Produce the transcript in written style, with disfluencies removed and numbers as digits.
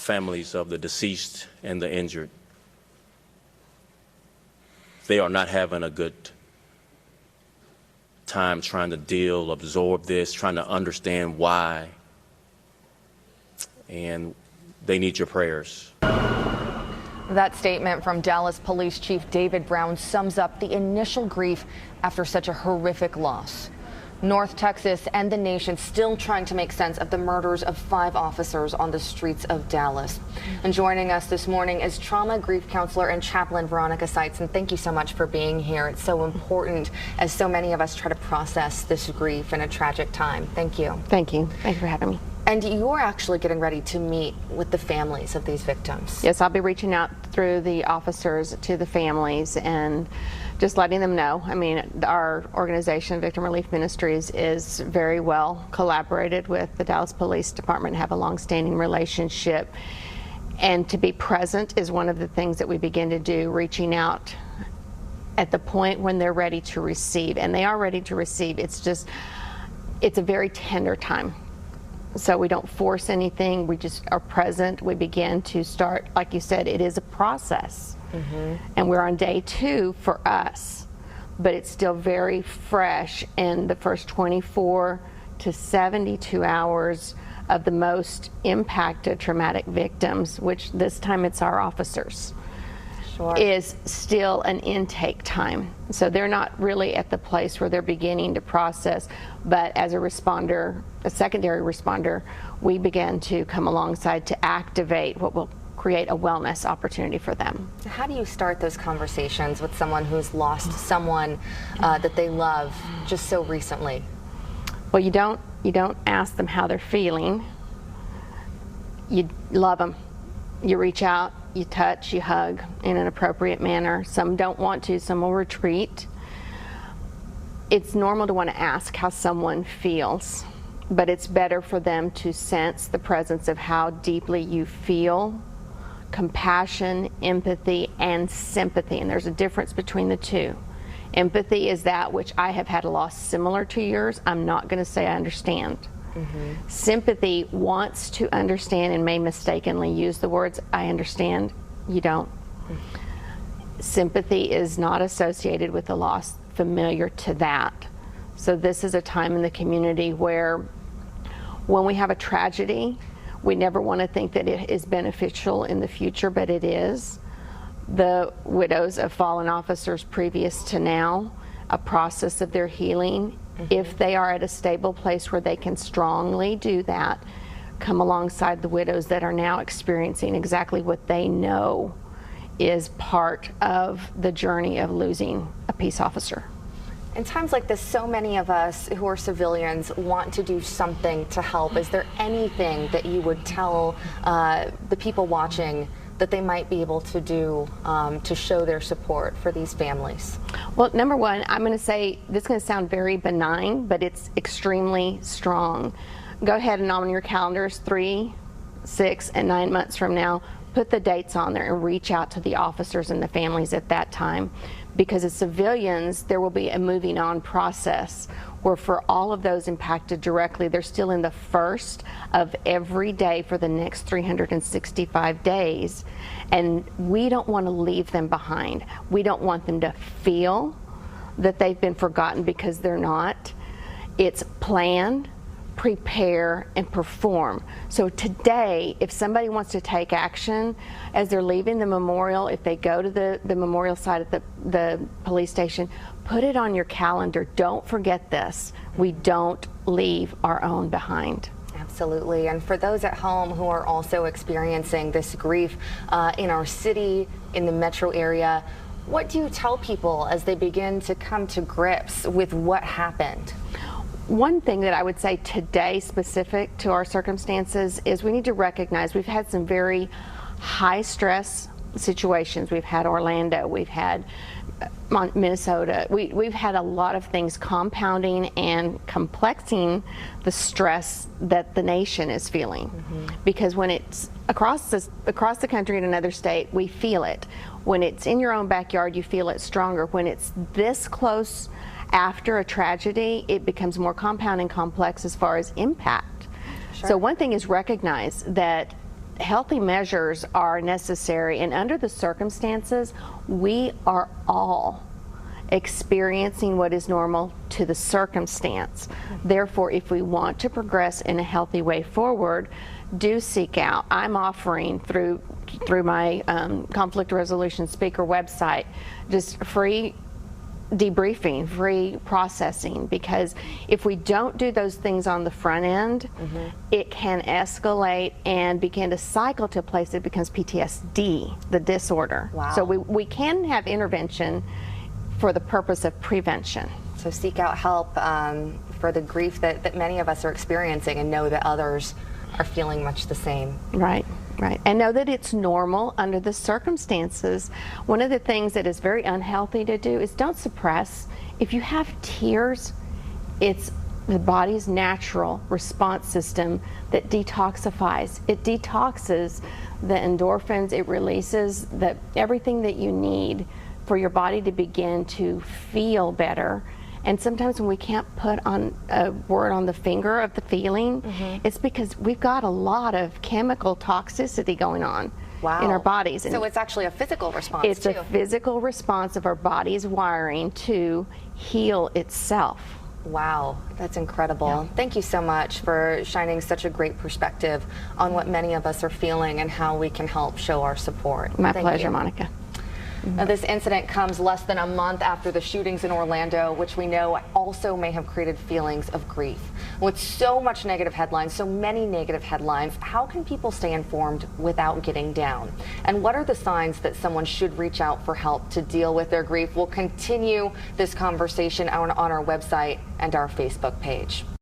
families of the deceased and the injured. They are not having a good time trying to deal, absorb this, trying to understand why. And they need your prayers. That statement from Dallas Police Chief David Brown sums up the initial grief after such a horrific loss. North Texas and the nation still trying to make sense of the murders of 5 officers on the streets of Dallas. And joining us this morning is trauma grief counselor and chaplain Veronica. And thank you so much for being here. It's so important as so many of us try to process this grief in a tragic time. Thank you. Thank you. Thank you for having me. And you're actually getting ready to meet with the families of these victims. Yes, I'll be reaching out through the officers to the families and just letting them know. I mean, our organization, Victim Relief Ministries, is very well collaborated with the Dallas Police Department, have a long-standing relationship. And to be present is one of the things that we begin to do, reaching out at the point when they're ready to receive. And they are ready to receive. It's just, it's a very tender time. So we don't force anything, we just are present. We begin to start, like you said, it is a process. And we're on day 2 for us, but it's still very fresh in the first 24 to 72 hours of the most impacted traumatic victims, which this time it's our officers. Is still an intake time. So they're not really at the place where they're beginning to process, but as a responder, a secondary responder, we begin to come alongside to activate what will create a wellness opportunity for them. How do you start those conversations with someone who's lost someone that they love just so recently? Well, you don't ask them how they're feeling. You love them. You reach out, you touch, you hug in an appropriate manner. Some don't want to, some will retreat. It's normal to want to ask how someone feels, but it's better for them to sense the presence of how deeply you feel, compassion, empathy, and sympathy. And there's a difference between the two. Empathy is that which I have had a loss similar to yours. I'm not going to say I understand. Sympathy wants to understand and may mistakenly use the words, I understand, you don't. Sympathy is not associated with the loss familiar to that. So this is a time in the community where when we have a tragedy, we never want to think that it is beneficial in the future, but it is. The widows of fallen officers previous to now, a process of their healing. If they are at a stable place where they can strongly do that, come alongside the widows that are now experiencing exactly what they know is part of the journey of losing a peace officer. In times like this, so many of us who are civilians want to do something to help. Is there anything that you would tell the people watching that they might be able to do to show their support for these families? Well, number one, I'm going to say, this is going to sound very benign, but it's extremely strong. Go ahead and on your calendars, 3, 6, and 9 months from now, put the dates on there and reach out to the officers and the families at that time. Because as civilians, there will be a moving on process where for all of those impacted directly, they're still in the first of every day for the next 365 days. And we don't want to leave them behind. We don't want them to feel that they've been forgotten, because they're not. It's plan, prepare, and perform. So today, if somebody wants to take action as they're leaving the memorial, if they go to the memorial site at the police station, put it on your calendar. Don't forget this. We don't leave our own behind. Absolutely. And for those at home who are also experiencing this grief in our city, in the metro area, what do you tell people as they begin to come to grips with what happened? One thing that I would say today, specific to our circumstances, is we need to recognize we've had some very high stress situations. We've had Orlando, we've had Minnesota. We've had a lot of things compounding and complexing the stress that the nation is feeling. Because when it's across the country in another state, we feel it. When it's in your own backyard, you feel it stronger. When it's this close after a tragedy, it becomes more compound and complex as far as impact. So one thing is recognize that healthy measures are necessary, and under the circumstances, we are all experiencing what is normal to the circumstance. Therefore, if we want to progress in a healthy way forward, do seek out. I'm offering through my conflict resolution speaker website just free debriefing, free processing, because if we don't do those things on the front end, it can escalate and begin to cycle to a place that becomes PTSD, the disorder. Wow. So we can have intervention for the purpose of prevention. So seek out help for the grief that many of us are experiencing, and know that others are feeling much the same. Right, right. And know that it's normal under the circumstances. One of the things that is very unhealthy to do is don't suppress. If you have tears, it's the body's natural response system that detoxifies. It detoxes the endorphins, it releases everything that you need for your body to begin to feel better. And sometimes when we can't put on a word on the finger of the feeling, it's because we've got a lot of chemical toxicity going on in our bodies. So it's actually a physical response it's too. a physical response of our body's wiring to heal itself. Wow, that's incredible. Yeah. Thank you so much for shining such a great perspective on what many of us are feeling and how we can help show our support. My Thank pleasure, you. Monica. Now, this incident comes less than a month after the shootings in Orlando, which we know also may have created feelings of grief. With so much negative headlines, so many negative headlines, how can people stay informed without getting down? And what are the signs that someone should reach out for help to deal with their grief? We'll continue this conversation on our website and our Facebook page.